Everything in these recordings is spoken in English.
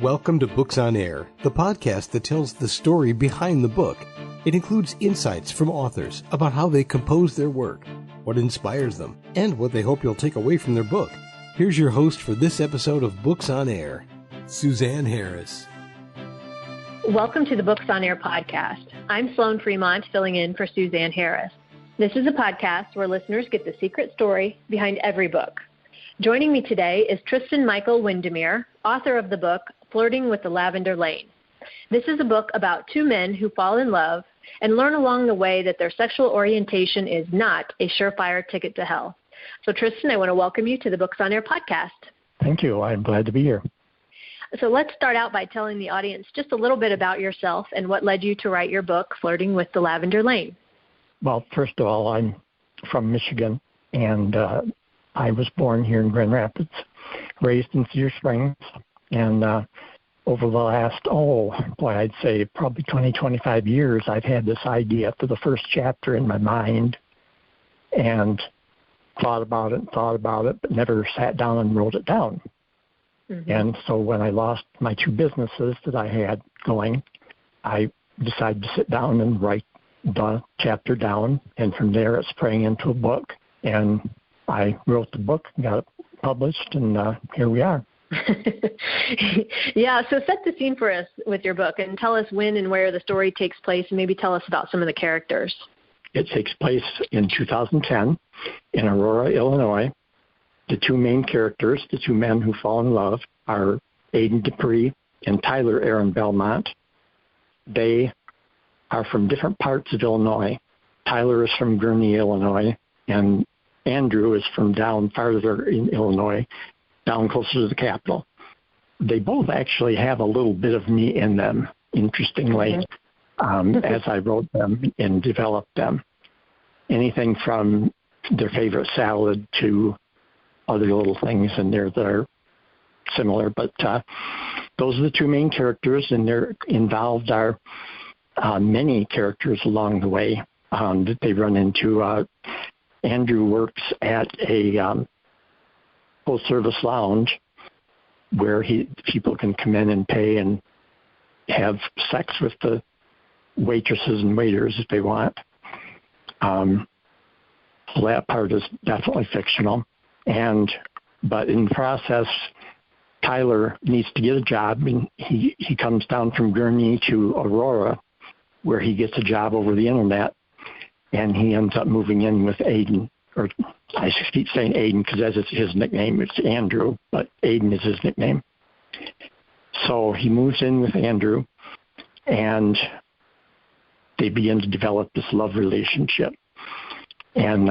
Welcome to Books on Air, the podcast that tells the story behind the book. It includes insights from authors about how they compose their work, what inspires them, and what they hope you'll take away from their book. Here's your host for this episode of Books on Air, Suzanne Harris. Welcome to the Books on Air podcast. I'm Sloan Fremont, filling in for Suzanne Harris. This is a podcast where listeners get the secret story behind every book. Joining me today is Trystan Mickel Windemier, author of the book Flirting with the Lavender Lane. This is a book about two men who fall in love and learn along the way that their sexual orientation is not a surefire ticket to hell. So Trystan, I want to welcome you to the Books on Air podcast. Thank you. I'm glad to be here. So let's start out by telling the audience just a little bit about yourself and what led you to write your book, Flirting with the Lavender Lane. Well, first of all, I'm from Michigan, and I was born here in Grand Rapids, raised in Cedar Springs, and over the last, I'd say probably 20, 25 years, I've had this idea for the first chapter in my mind and thought about it, but never sat down and wrote it down. Mm-hmm. And so when I lost my two businesses that I had going, I decided to sit down and write the chapter down, and from there it sprang into a book, and I wrote the book, got it published, and here we are. Yeah, so set the scene for us with your book and tell us when and where the story takes place, and maybe tell us about some of the characters. It takes place in 2010 in Aurora, Illinois. The two main characters, the two men who fall in love, are Aidan Dupree and Tyler Aaron Belmont. They are from different parts of Illinois. Tyler is from Gurnee, Illinois, and Andrew is from down farther in Illinois, down closer to the capital. They both actually have a little bit of me in them, interestingly, as I wrote them and developed them. Anything from their favorite salad to other little things in there that are similar. But those are the two main characters, and they're involved are many characters along the way that they run into. Andrew works at a full-service lounge where people can come in and pay and have sex with the waitresses and waiters if they want. So that part is definitely fictional. But in the process, Tyler needs to get a job, and he comes down from Gurnee to Aurora, where he gets a job over the internet, and he ends up moving in with Aidan, or I keep saying Aidan because that's his nickname. It's Andrew, but Aidan is his nickname. So he moves in with Andrew, and they begin to develop this love relationship. And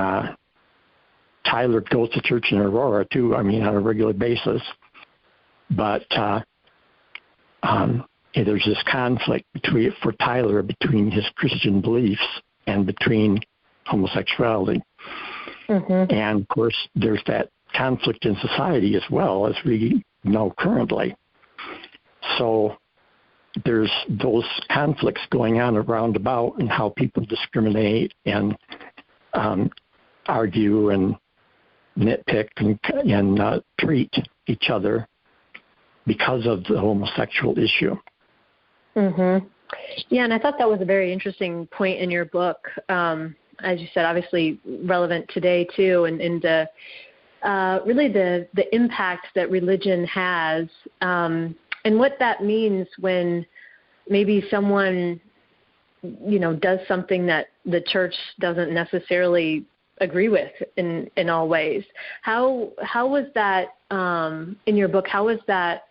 Tyler goes to church in Aurora, too, on a regular basis. But there's this conflict for Tyler between his Christian beliefs and between homosexuality. Mm-hmm. And, of course, there's that conflict in society as well, as we know currently. So there's those conflicts going on around about and how people discriminate and argue and nitpick and treat each other because of the homosexual issue. Mm-hmm. Yeah, and I thought that was a very interesting point in your book. As you said, obviously relevant today too, and really the impact that religion has, and what that means when maybe someone, does something that the church doesn't necessarily agree with in all ways. How was that in your book? How was that?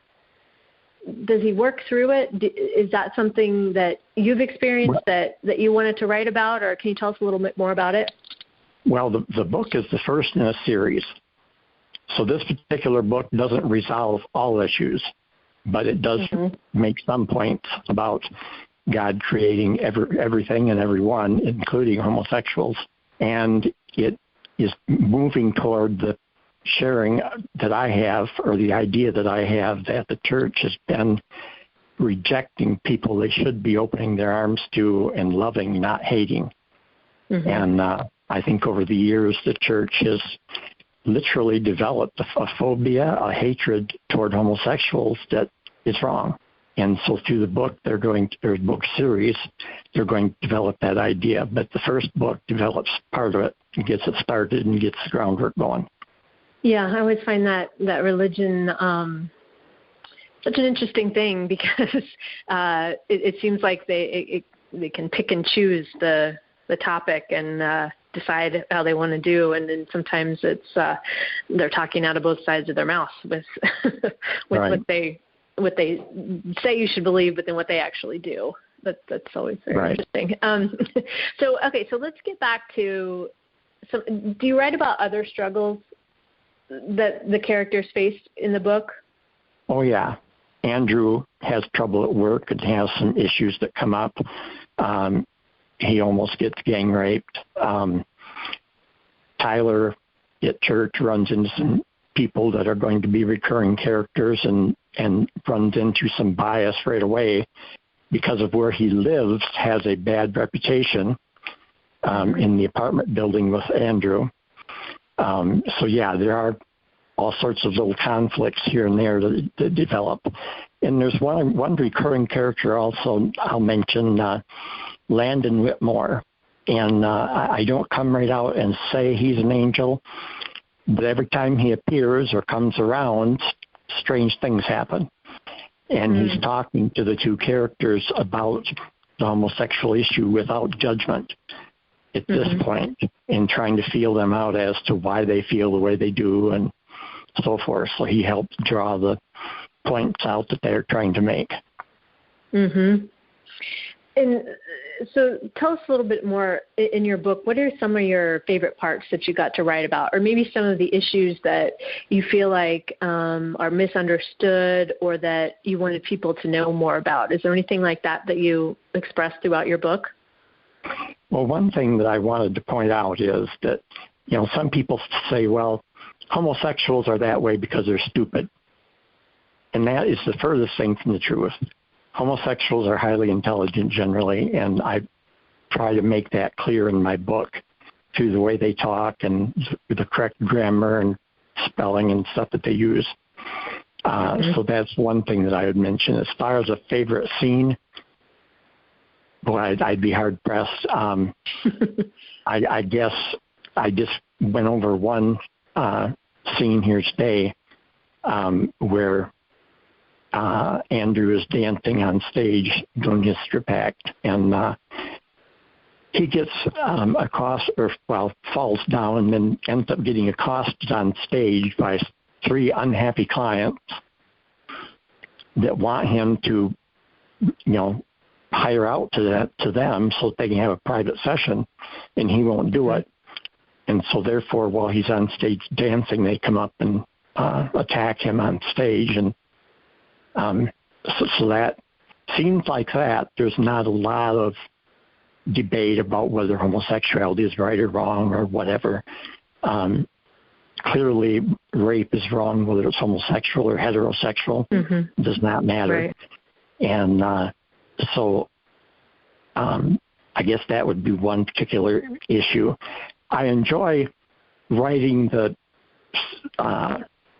Does he work through it? Is that something that you've experienced that you wanted to write about, or can you tell us a little bit more about it? Well, the book is the first in a series. So this particular book doesn't resolve all issues, but it does make some points about God creating everything and everyone, including homosexuals. And it is moving toward the sharing that I have, or the idea that I have, that the church has been rejecting people they should be opening their arms to and loving, not hating. Mm-hmm. And I think over the years the church has literally developed a phobia, a hatred toward homosexuals that is wrong. And so through the book, book series, they're going to develop that idea. But the first book develops part of it and gets it started and gets the groundwork going. Yeah, I always find that religion such an interesting thing because it seems like they can pick and choose the topic and decide how they want to do, and then sometimes it's they're talking out of both sides of their mouth with right. what they say you should believe, but then what they actually do. That's always very right. interesting. So let's get back to do you write about other struggles that the characters face in the book? Oh, yeah. Andrew has trouble at work and has some issues that come up. He almost gets gang raped. Tyler at church runs into some people that are going to be recurring characters and runs into some bias right away because of where he lives, has a bad reputation in the apartment building with Andrew. So, yeah, there are all sorts of little conflicts here and there that develop. And there's one recurring character also I'll mention, Landon Whitmore. And I don't come right out and say he's an angel, but every time he appears or comes around, strange things happen. And he's talking to the two characters about the homosexual issue without judgment at this point, and trying to feel them out as to why they feel the way they do and so forth. So he helps draw the points out that they're trying to make. Mm-hmm. And so tell us a little bit more in your book. What are some of your favorite parts that you got to write about, or maybe some of the issues that you feel like are misunderstood or that you wanted people to know more about? Is there anything like that you expressed throughout your book? Well, one thing that I wanted to point out is that, some people say, well, homosexuals are that way because they're stupid. And that is the furthest thing from the truth. Homosexuals are highly intelligent generally, and I try to make that clear in my book through the way they talk and the correct grammar and spelling and stuff that they use. So that's one thing that I would mention. As far as a favorite scene, boy, I'd be hard-pressed. I guess I just went over one scene here today where Andrew is dancing on stage doing his strip act, and he gets falls down and then ends up getting accosted on stage by 3 unhappy clients that want him to, hire out to them so that they can have a private session, and he won't do it. And so therefore, while he's on stage dancing, they come up and attack him on stage. And so that scenes like that, there's not a lot of debate about whether homosexuality is right or wrong or whatever. Clearly, rape is wrong, whether it's homosexual or heterosexual. It does not matter. Right. And so I guess that would be one particular issue. I enjoy writing the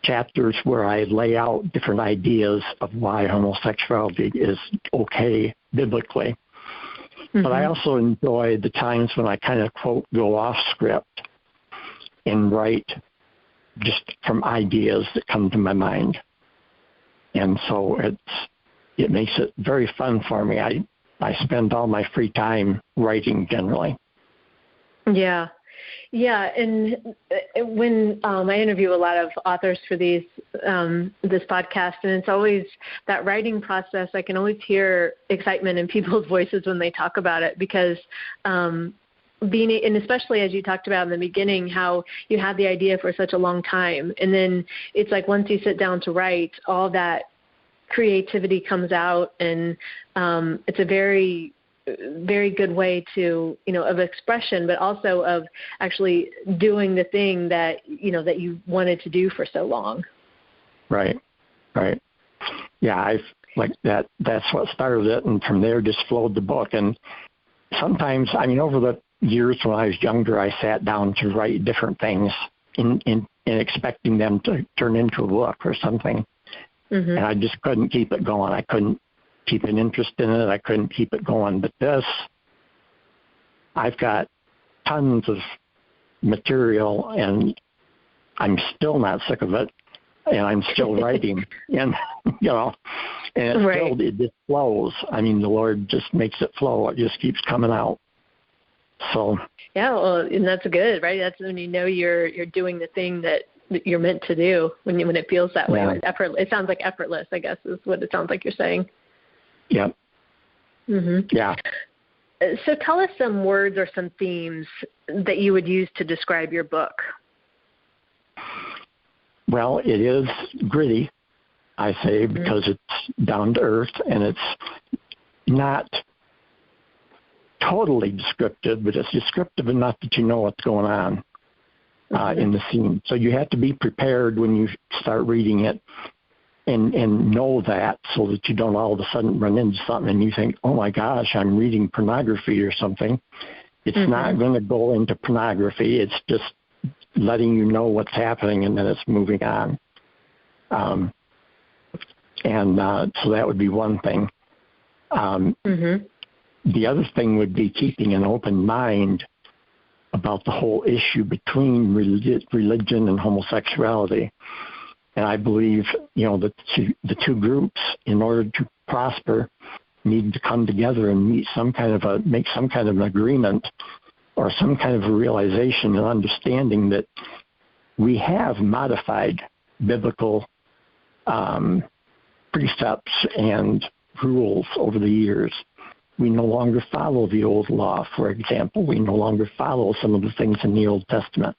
chapters where I lay out different ideas of why homosexuality is okay biblically. But I also enjoy the times when I kind of, quote, go off script and write just from ideas that come to my mind. And so it makes it very fun for me. I spend all my free time writing generally. Yeah. Yeah, and when I interview a lot of authors for this podcast, and it's always that writing process, I can always hear excitement in people's voices when they talk about it, because and especially as you talked about in the beginning, how you had the idea for such a long time, and then it's like once you sit down to write, all that creativity comes out, and it's a very good way to, of expression, but also of actually doing the thing that, that you wanted to do for so long. Right. Yeah, that's what started it, and from there just flowed the book. And sometimes, over the years when I was younger, I sat down to write different things in expecting them to turn into a book or something. And I just couldn't keep it going. I couldn't keep an interest in it. I couldn't keep it going. But this, I've got tons of material, and I'm still not sick of it, and I'm still writing. And, you know, and it just flows. I mean, the Lord just makes it flow. It just keeps coming out. So yeah, well, and that's good, right? That's when you know you're doing the thing that you're meant to do. When it feels that way, it sounds like effortless, I guess, is what it sounds like you're saying. Yeah. Yeah. So tell us some words or some themes that you would use to describe your book. Well, it is gritty, I say, because it's down to earth, and it's not totally descriptive, but it's descriptive enough that you know what's going on in the scene. So you have to be prepared when you start reading it and know that, so that you don't all of a sudden run into something and you think, oh my gosh, I'm reading pornography or something. It's not going to go into pornography. It's just letting you know what's happening, and then it's moving on. So that would be one thing. The other thing would be keeping an open mind about the whole issue between religion and homosexuality. And I believe, you know, that the two groups, in order to prosper, need to come together and make some kind of an agreement, or some kind of a realization and understanding that we have modified biblical precepts and rules over the years. We no longer follow the old law, for example. We no longer follow some of the things in the Old Testament.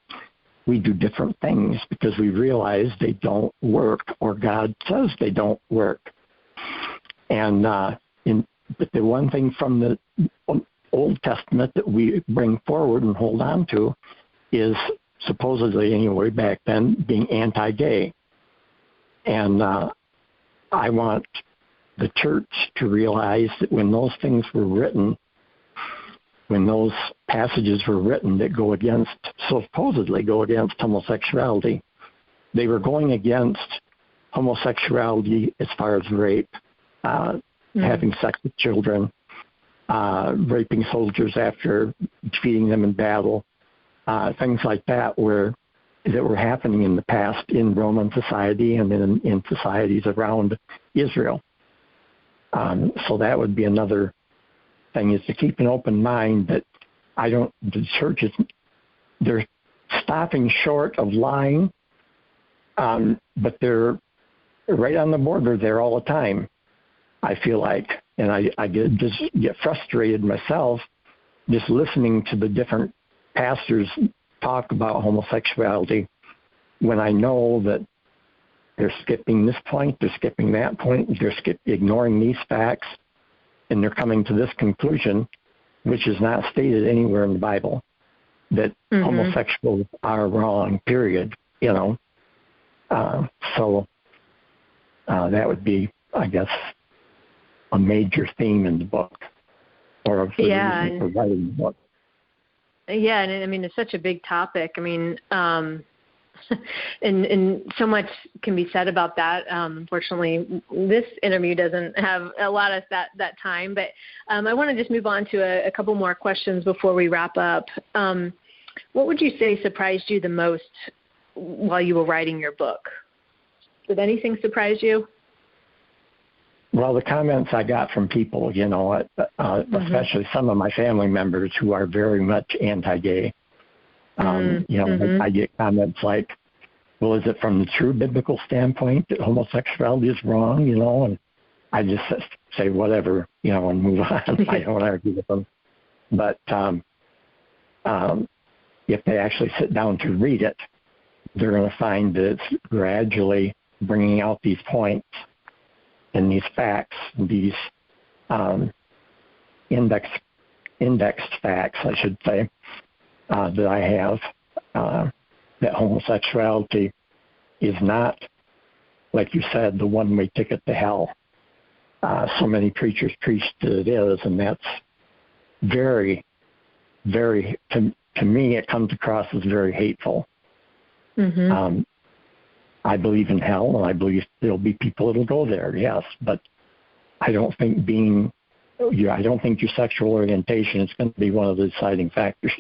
We do different things because we realize they don't work, or God says they don't work. But the one thing from the Old Testament that we bring forward and hold on to is, supposedly anyway back then, being anti-gay. And I want the church to realize that when those things were written, when those passages were written that supposedly go against homosexuality, they were going against homosexuality as far as rape, having sex with children, raping soldiers after defeating them in battle, things like that were happening in the past in Roman society and in societies around Israel. So that would be another thing, is to keep an open mind that the churches, they're stopping short of lying, but they're right on the border there all the time, I feel like. And I get frustrated myself just listening to the different pastors talk about homosexuality, when I know that they're skipping this point, they're skipping that point, they're ignoring these facts, and they're coming to this conclusion, which is not stated anywhere in the Bible, that homosexuals are wrong, period, you know. So that would be, I guess, a major theme in the book, or a reason for writing the book. Yeah, and I mean, it's such a big topic. I mean, and so much can be said about that. Unfortunately, this interview doesn't have a lot of that time, but I want to just move on to a couple more questions before we wrap up. What would you say surprised you the most while you were writing your book? Did anything surprise you? Well, the comments I got from people, you know, especially some of my family members who are very much anti-gay. You know, I get comments like, well, is it from the true biblical standpoint that homosexuality is wrong, you know? And I just say whatever, you know, and move on. I don't argue with them. But if they actually sit down to read it, they're going to find that it's gradually bringing out these points and these facts, these indexed facts, I should say, that I have, that homosexuality is not, like you said, the one-way ticket to hell. So many preachers preach that it is, and that's very, very, to me, it comes across as very hateful. I believe in hell, and I believe there'll be people that'll go there, yes. But I don't think I don't think your sexual orientation is going to be one of the deciding factors.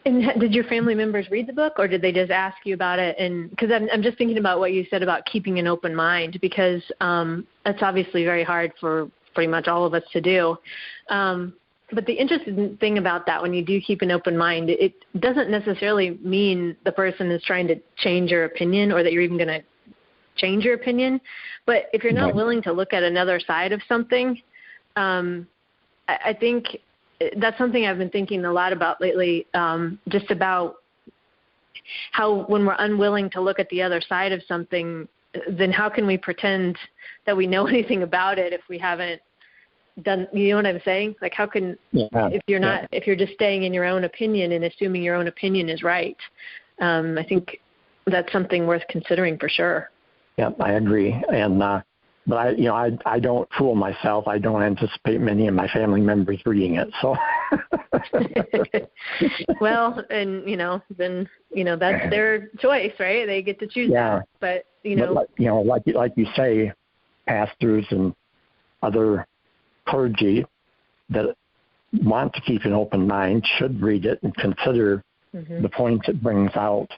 And did your family members read the book, or did they just ask you about it? And because I'm just thinking about what you said about keeping an open mind, because that's obviously very hard for pretty much all of us to do. But the interesting thing about that, when you do keep an open mind, it doesn't necessarily mean the person is trying to change your opinion or that you're even going to change your opinion. But if you're not willing to look at another side of something, I think that's something I've been thinking a lot about lately, just about how when we're unwilling to look at the other side of something, then how can we pretend that we know anything about it if we haven't done, you know what I'm saying? Like, how can, if you're just staying in your own opinion and assuming your own opinion is right, I think that's something worth considering for sure. Yeah, I agree. And, but I don't fool myself. I don't anticipate many of my family members reading it. So, well, and then that's their choice, right? They get to choose that. But like you say, pastors and other clergy that want to keep an open mind should read it and consider the points it brings out.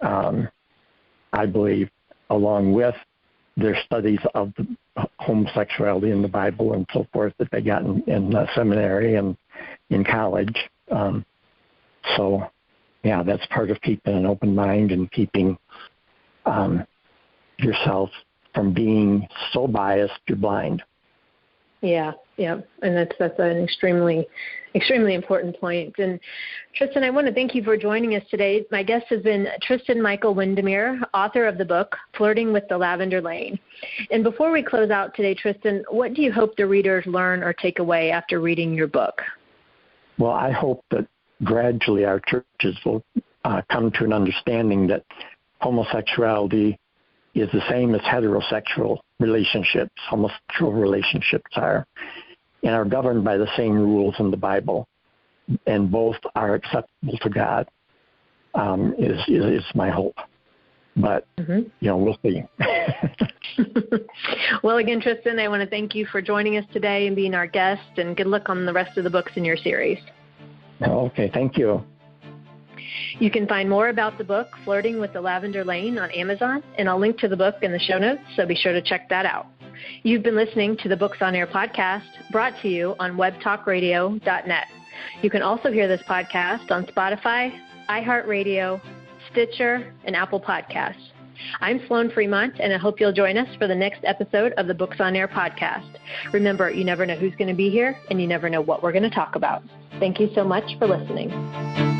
I believe, along with their studies of the homosexuality in the Bible and so forth that they got in seminary and in college. So, that's part of keeping an open mind and keeping yourself from being so biased you're blind. Yeah, and that's an extremely important point. And Trystan, I want to thank you for joining us today. My guest has been Trystan Mickel Windemier, author of the book Flirting with the Lavender Lane. And before we close out today, Trystan, what do you hope the readers learn or take away after reading your book? Well, I hope that gradually our churches will come to an understanding that homosexuality is the same as heterosexual relationships. Homosexual relationships are governed by the same rules in the Bible, and both are acceptable to God. Is my hope, but we'll see. Well, again, Trystan, I want to thank you for joining us today and being our guest, and good luck on the rest of the books in your series. Okay, thank you. You can find more about the book, Flirting with the Lavender Lane, on Amazon, and I'll link to the book in the show notes, so be sure to check that out. You've been listening to the Books on Air podcast, brought to you on webtalkradio.net. You can also hear this podcast on Spotify, iHeartRadio, Stitcher, and Apple Podcasts. I'm Sloan Fremont, and I hope you'll join us for the next episode of the Books on Air podcast. Remember, you never know who's going to be here, and you never know what we're going to talk about. Thank you so much for listening.